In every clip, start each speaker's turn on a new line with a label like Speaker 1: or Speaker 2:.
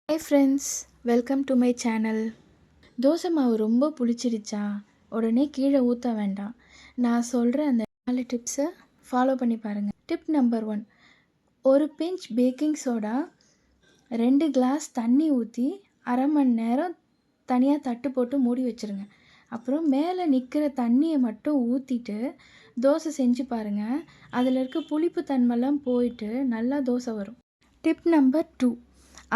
Speaker 1: Hey friends, welcome to my channel. Dosa மாவு ரொம்ப புளிச்சிருச்சா உடனே கீழே ஊற்ற வேண்டாம். நான் சொல்கிற அந்த 4 டிப்ஸை ஃபாலோ பண்ணி பாருங்கள். டிப் நம்பர் 1, ஒரு பிஞ்ச் பேக்கிங் சோடா 2 கிளாஸ் தண்ணி ஊற்றி அரை மணி நேரம் தனியாக தட்டு போட்டு மூடி வச்சுருங்க. அப்புறம் மேலே நிற்கிற தண்ணியை மட்டும் ஊற்றிட்டு தோசை செஞ்சு பாருங்கள். அதில் இருக்க புளிப்பு தன்மைலாம் போயிட்டு நல்லா தோசை வரும். டிப் நம்பர் 2,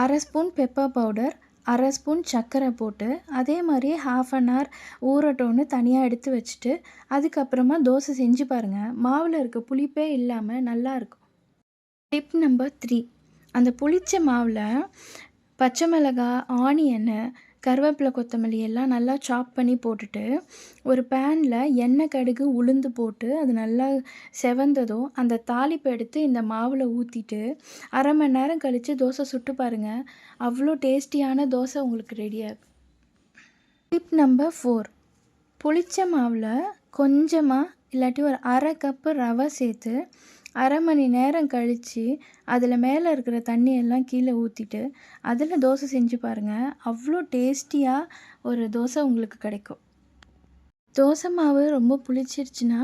Speaker 1: அரை ஸ்பூன் பெப்பர் பவுடர், அரை ஸ்பூன் சர்க்கரை போட்டு அதே மாதிரியே ½ hour ஊறட்டோன்னு தனியாக எடுத்து வச்சுட்டு அதுக்கப்புறமா தோசை செஞ்சு பாருங்கள். மாவில் இருக்க புளிப்பே இல்லாமல் நல்லாயிருக்கும். டிப் நம்பர் 3, அந்த புளிச்ச மாவில் பச்சை மிளகாய், ஆனியனு, கருவேப்பிலை, கொத்தமல்லி எல்லாம் நல்லா சாப் பண்ணி போட்டுட்டு ஒரு பேனில் எண்ணெய், கடுகு, உளுந்து போட்டு அது நல்லா செவந்ததும் அந்த தாளிப்பை எடுத்து இந்த மாவில் ஊற்றிட்டு அரை மணி நேரம் கழித்து தோசை சுட்டு பாருங்கள். அவ்வளோ டேஸ்டியான தோசை உங்களுக்கு ரெடியாகும். டிப் நம்பர் 4, புளிச்ச மாவில் கொஞ்சமாக இல்லாட்டி ஒரு அரை கப்பு ரவை சேர்த்து அரை மணி நேரம் கழித்து அதில் மேலே இருக்கிற தண்ணியெல்லாம் கீழே ஊற்றிட்டு அதில் தோசை செஞ்சு பாருங்கள். அவ்வளோ டேஸ்டியாக ஒரு தோசை உங்களுக்கு கிடைக்கும். தோசை மாவு ரொம்ப புளிச்சிருச்சுன்னா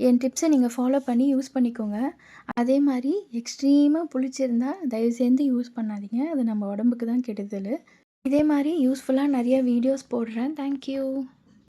Speaker 1: என் டிப்ஸை நீங்கள் ஃபாலோ பண்ணி யூஸ் பண்ணிக்கோங்க. அதே மாதிரி எக்ஸ்ட்ரீமாக புளிச்சிருந்தா தயவு செஞ்சு யூஸ் பண்ணாதீங்க. அது நம்ம உடம்புக்கு தான் கெடுதல். இதே மாதிரி யூஸ்ஃபுல்லாக நிறைய வீடியோஸ் போடுறேன். தேங்க்யூ.